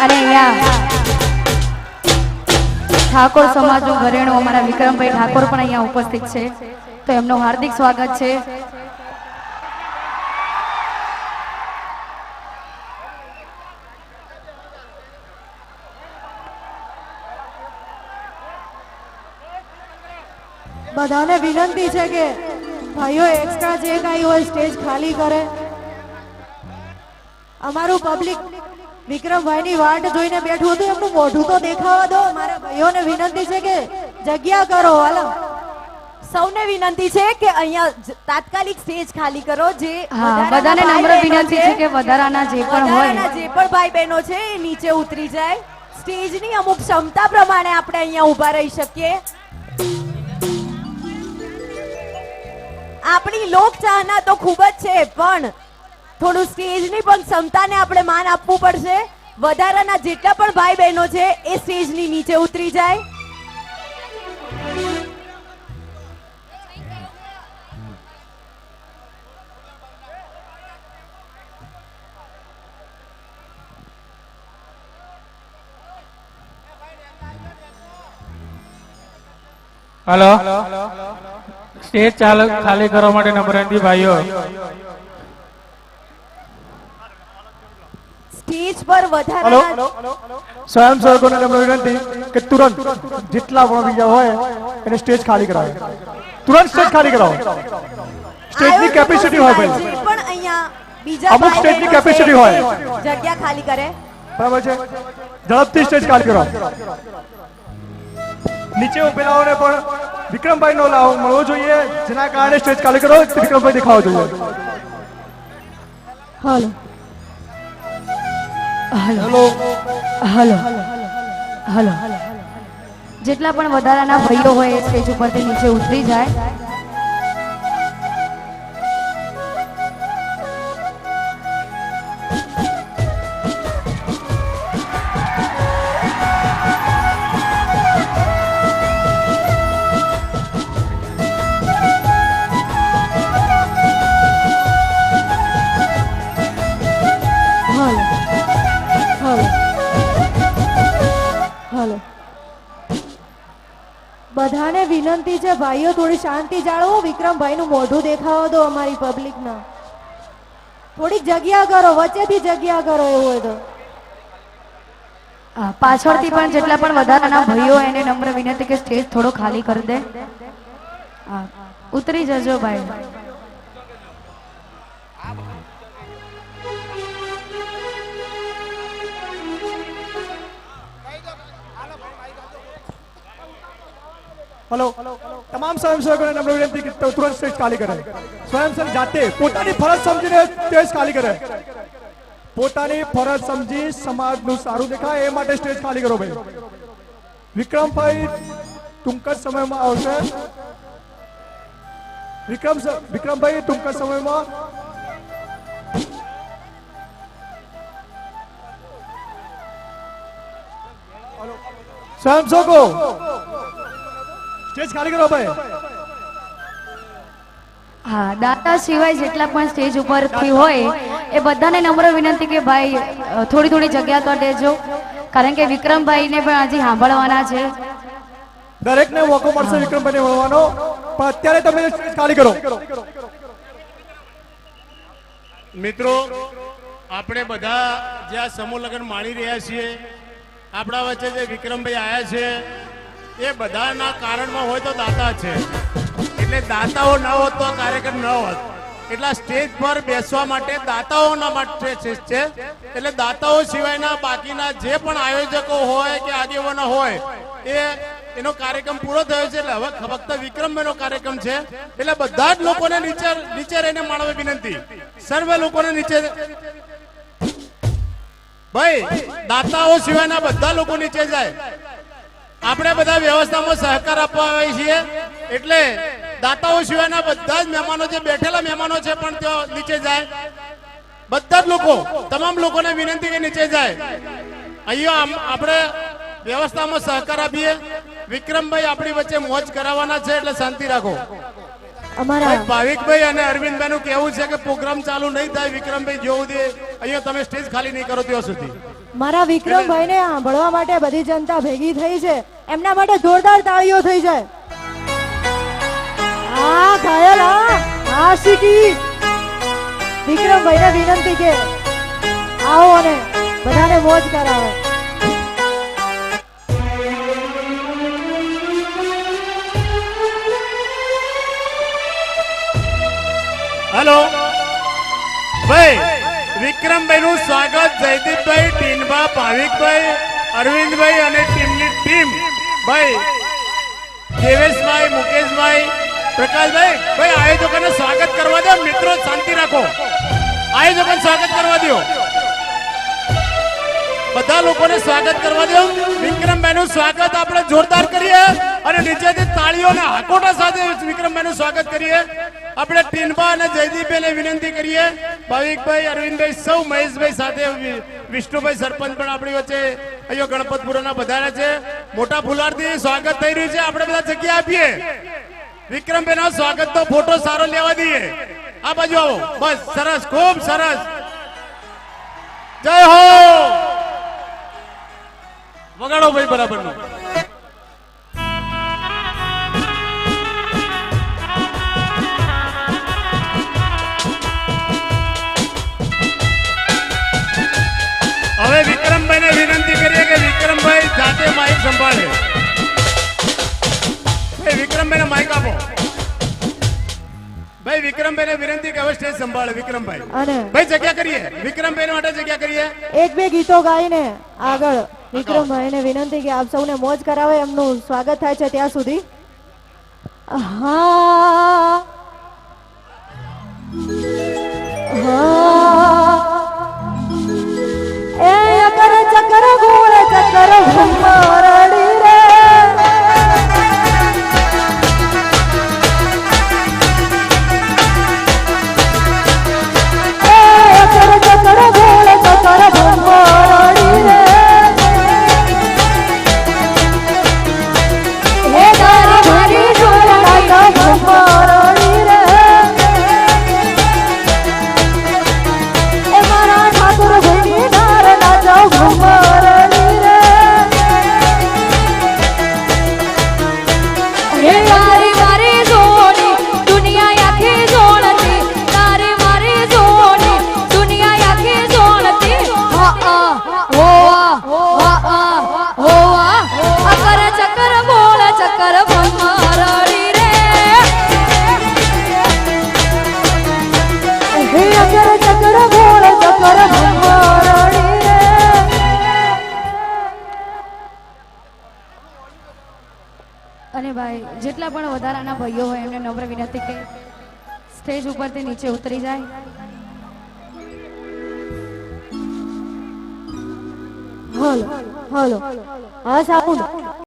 અને અહીંયા ઠાકોર સમાજનું ઘરેણું અમારા વિક્રમભાઈ ઠાકોર પણ અહીંયા ઉપસ્થિત છે, તો એમનું હાર્દિક સ્વાગત છે. બધાને વિનંતી છે કે ભાઈઓ એક્સ્ટ્રા જે કાંઈ હોય સ્ટેજ ખાલી કરે. અમારું પબ્લિક વિક્રમભાઈની વાટ જોઈને બેઠું હતું, એમનું મોઢું તો દેખાવા દો. મારા ભાઈઓને વિનંતી છે કે જગ્યા કરો. હાલો, સૌને વિનંતી છે કે અહીંયા તાત્કાલિક સ્ટેજ ખાલી કરો. જે બધાને નમ્ર વિનંતી છે કે વધારાના જે પણ હોય, જે પણ ભાઈ બહેનો છે એ નીચે ઉતરી જાય. સ્ટેજની અમુક ક્ષમતા પ્રમાણે આપણે અહીંયા ઊભા રહી શકીએ. આપણી લોક ચાહના તો ખૂબ જ છે, પણ થોડું સ્ટેજની પણ ક્ષમતાને આપણે માન આપવું પડશે. વધારાના જેટલા પણ ભાઈ બહેનો છે એ સ્ટેજની નીચે ઉતરી જાય. हेलो स्टेज चालक खाली કરવા માટે નમ્રતાથી ભાઈઓ સ્ટેજ પર વધારાના સ્વયંસેવકોને નમ્ર વિનંતી કે તુરંત જેટલા પણ બીજા હોય એને સ્ટેજ ખાલી કરાવે. તુરંત સ્ટેજ ખાલી કરાવો. સ્ટેજની કેપેસિટી હોય ભાઈ, જે પણ અહીંયા બીજા અમુક ભાઈ સ્ટેજની બહેનો કેપેસિટી છે, હોય. જગ્યા ખાલી કરે. બરાબર છે, ઝડપથી સ્ટેજ ખાલી કરાવો. નીચે ઉભેલાઓને પણ વિક્રમભાઈ નો લાવો મળવો જોઈએ, જેના કારણે સ્ટેજ ખાલી કરો. વિક્રમભાઈ દેખાવા જોઈએ. હાલો હલો હલો હલો જેટલા પણ વધારાના ભાઈઓ હોય એ સ્ટેજ ઉપરથી નીચે ઉતરી જાય. બધાને વિનંતી છે ભાઈઓ થોડી શાંતિ જાળવો. વિક્રમભાઈનું મોઢું દેખાવા દો અમારી પબ્લિકના. થોડીક જગ્યા કરો, વચ્ચેથી જગ્યા કરો. એવું હોય તો પાછળથી પણ જેટલા પણ વધારાના ભાઈઓ એને નમ્ર વિનંતી કે સ્ટેજ થોડો ખાલી કરી દે. ઉતરી જજો ભાઈ. हेलो तमाम स्वयंसेवकोને નમ્ર વિનંતી કે તુરંત સ્ટેજ ખાલી કરે. સ્વયંસેવક જાતે પોતાની ફરજ સમજીને સ્ટેજ ખાલી કરે. પોતાની ફરજ સમજી સમાજનું સારું દેખાય એ માટે સ્ટેજ ખાલી કરો ભાઈ. વિક્રમભાઈ ટૂંક જ સમયમાં આવશે. વિક્રમભાઈ ટૂંક જ સમયમાં સ્વયંસેવકો સ્ટેજ ખાલી કરો ભાઈ. હા, દાતા સિવાય જેટલા પણ સ્ટેજ ઉપરથી હોય એ બધાને નમ્ર વિનંતી કે ભાઈ થોડી થોડી જગ્યા તો દેજો, કારણ કે વિક્રમભાઈને પણ હજી સાંભળવાના છે. દરેકને મોકો મળશે વિક્રમભાઈને મળવાનો, પણ અત્યારે તમે સ્ટેજ ખાલી કરો. મિત્રો, આપણે બધા જે આ સમૂહ લગ્ન માણી રહ્યા છીએ, આપણા વચ્ચે જે વિક્રમભાઈ આવ્યા છે એ બધાના કારણમાં હોય તો દાતા છે. એટલે દાતાઓ ન હોત તો કાર્યક્રમ ન હોત. એટલા સ્ટેજ પર બેસવા માટે દાતાઓના માટે છે. એટલે દાતાઓ સિવાયના બાકીના જે પણ આયોજકો હોય કે આગેવાનો હોય એનો કાર્યક્રમ પૂરો થયો છે. એટલે હવે ફક્ત વિક્રમભાઈનો કાર્યક્રમ છે. એટલે બધા જ લોકોને નીચે રહીને માણવા વિનંતી. સર્વે લોકોને નીચે ભાઈ, દાતાઓ સિવાયના બધા લોકો નીચે જાય. આપણે બધા વ્યવસ્થામાં સહકાર આપવા આવીએ છીએ. એટલે દાતાઓ સિવાયના બધા જ મહેમાનો જે બેઠેલા મહેમાનો છે પણ તેઓ નીચે જાય. બધા જ લોકો, તમામ લોકોને વિનંતી કે નીચે જાય. અહીંયા આપણે વ્યવસ્થામાં સહકાર આપીએ. વિક્રમભાઈ આપણી વચ્ચે મોજ કરાવવાના છે, એટલે શાંતિ રાખો. અમારા ભાવિકભાઈ અને અરવિંદભાઈ નું કેવું છે કે પ્રોગ્રામ ચાલુ નહીં થાય વિક્રમભાઈ જોવું દે અહીંયા તમે સ્ટેજ ખાલી નહીં કરો ત્યાં સુધી. મારા વિક્રમભાઈને સાંભળવા માટે બધી જનતા ભેગી થઈ છે, એમના માટે જોરદાર તાળીઓ થઈ જાય. હા ઘાયલ, હા આશિકી. વિક્રમભાઈને વિનંતી કે આવો અને બધાને મોજ કરાવે. હેલો ભાઈ, વિક્રમભાઈ નું સ્વાગત જયદીપભાઈ, ટીનભા, ભાવિકભાઈ, અરવિંદભાઈ અને ટીમની ટીમ ભાઈ, દેવેશભાઈ, મુકેશભાઈ, પ્રકાશભાઈ, ભાઈ આયોજકોને સ્વાગત કરવા દો. મિત્રો શાંતિ રાખો, આયોજકોને સ્વાગત કરવા દો, બધા લોકોને સ્વાગત કરવા દો. વિક્રમભાઈ નું સ્વાગત આપણે જોરદાર કરીએ અને નીચેથી તાળીઓના હાકોટા સાથે વિક્રમભાઈ નું સ્વાગત કરીએ. આપણે ટીનભા અને જયદીપભાઈને વિનંતી કરીએ, ભાવિકભાઈ, અરવિંદભાઈ, સૌ મહેશભાઈ સાથે વિષ્ણુભાઈ સરપંચ પણ આપણી વચ્ચે અહીંયા ગણપતપુરાના વધારે છે. મોટા ફુલારથી સ્વાગત થઈ રહ્યું છે, આપણે બધા જગ્યા આપીએ. વિક્રમભાઈના સ્વાગતનો ફોટો સારો લેવા દઈએ. આ બાજુ આવો, બસ સરસ, ખૂબ સરસ. જય હો, વગાડો ભાઈ બરાબર નું. હવે વિક્રમભાઈને વિનંતી કરીએ કે વિક્રમભાઈ જાતે માઇક સંભાળે. ભાઈ વિક્રમભાઈને માઇક આપો. ભાઈ વિક્રમભાઈને વિનંતી કે હવે સ્ટેજ સંભાળે વિક્રમભાઈ. અને ભાઈ જગ્યા કરીએ, વિક્રમભાઈ માટે જગ્યા કરીએ. એક બે ગીતો ગાઈને આગળ વિક્રમભાઈને વિનંતી કે આપ સૌને મોજ કરાવે, એમનું સ્વાગત થાય છે ત્યાં સુધી. હા એ અકર ચકર ગોળ ચકર ભમરડી રે. એ અકર ચકર ગોળ ચકર ભમરડી રે. હે તારી ભરી જોડા કા ભમરડી રે. એ મારા ઠાકોર ભણી નાર નાચો ભમરડી રે. હે તારી મારી જોડી દુનિયા આખી જોડતી, તારી મારી જોડી દુનિયા આખી જોડતી. હા હોવા હા હોવા અકર ચકર બોલ ચકર ભમરડી રે. હે અકર ચકર ગોળ ચકર ભમરડી રે. અને ભાઈ જેટલા પણ વધારાના ભાઈઓ હોય એમને નમ્ર વિનંતી કે સ્ટેજ ઉપરથી નીચે ઉતરી જાય. હલો હલો હા સાઉન્ડ